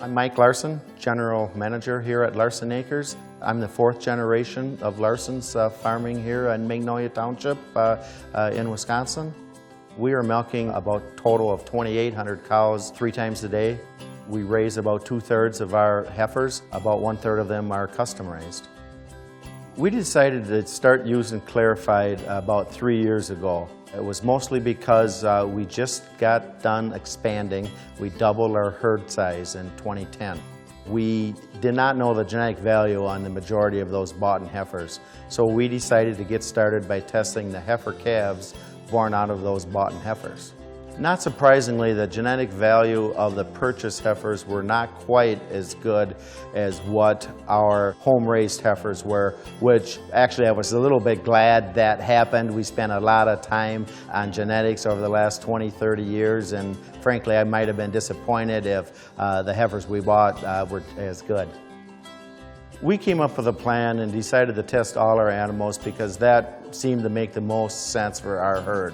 I'm Mike Larson, General Manager here at Larson Acres. I'm the fourth generation of Larson's farming here in Magnolia Township in Wisconsin. We are milking about a total of 2,800 cows 3 times a day. We raise about 2/3 of our heifers. About 1/3 of them are custom raised. We decided to start using CLARIFIDE about 3 years ago. It was mostly because we just got done expanding. We doubled our herd size in 2010. We did not know the genetic value on the majority of those boughten heifers, so we decided to get started by testing the heifer calves born out of those boughten heifers. Not surprisingly, the genetic value of the purchase heifers were not quite as good as what our home-raised heifers were, which actually I was a little bit glad that happened. We spent a lot of time on genetics over the last 20, 30 years, and frankly, I might have been disappointed if the heifers we bought were as good. We came up with a plan and decided to test all our animals because that seemed to make the most sense for our herd.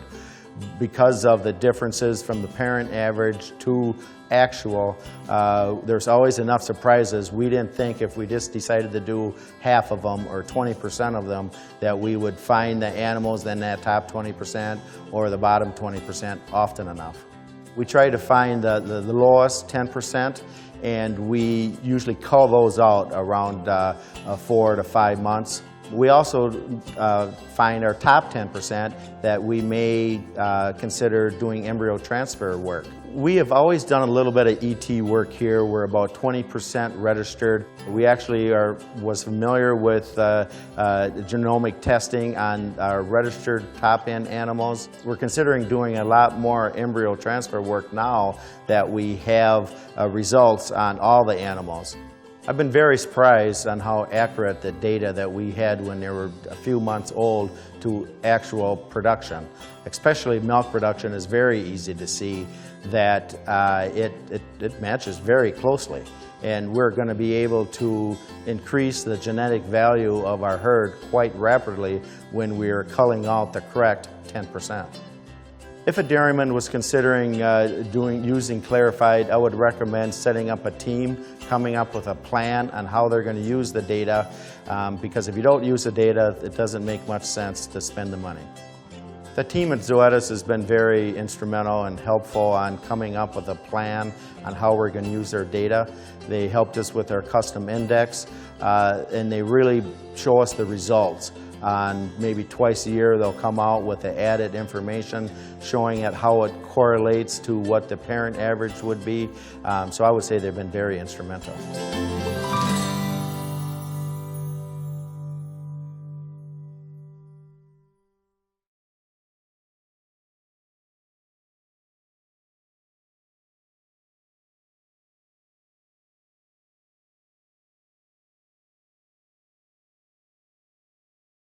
Because of the differences from the parent average to actual, there's always enough surprises. We didn't think if we just decided to do half of them or 20% of them that we would find the animals in that top 20% or the bottom 20% often enough. We try to find the lowest 10%, and we usually cull those out around 4 to 5 months. We also find our top 10% that we may consider doing embryo transfer work. We have always done a little bit of ET work here. We're about 20% registered. We actually was familiar with genomic testing on our registered top-end animals. We're considering doing a lot more embryo transfer work now that we have results on all the animals. I've been very surprised on how accurate the data that we had when they were a few months old to actual production. Especially milk production is very easy to see that it matches very closely. And we're going to be able to increase the genetic value of our herd quite rapidly when we're culling out the correct 10%. If a dairyman was considering using CLARIFIDE, I would recommend setting up a team, coming up with a plan on how they're going to use the data, because if you don't use the data, it doesn't make much sense to spend the money. The team at Zoetis has been very instrumental and helpful on coming up with a plan on how we're going to use their data. They helped us with our custom index, and they really show us the results. On maybe twice a year, they'll come out with the added information showing it how it correlates to what the parent average would be. So I would say they've been very instrumental.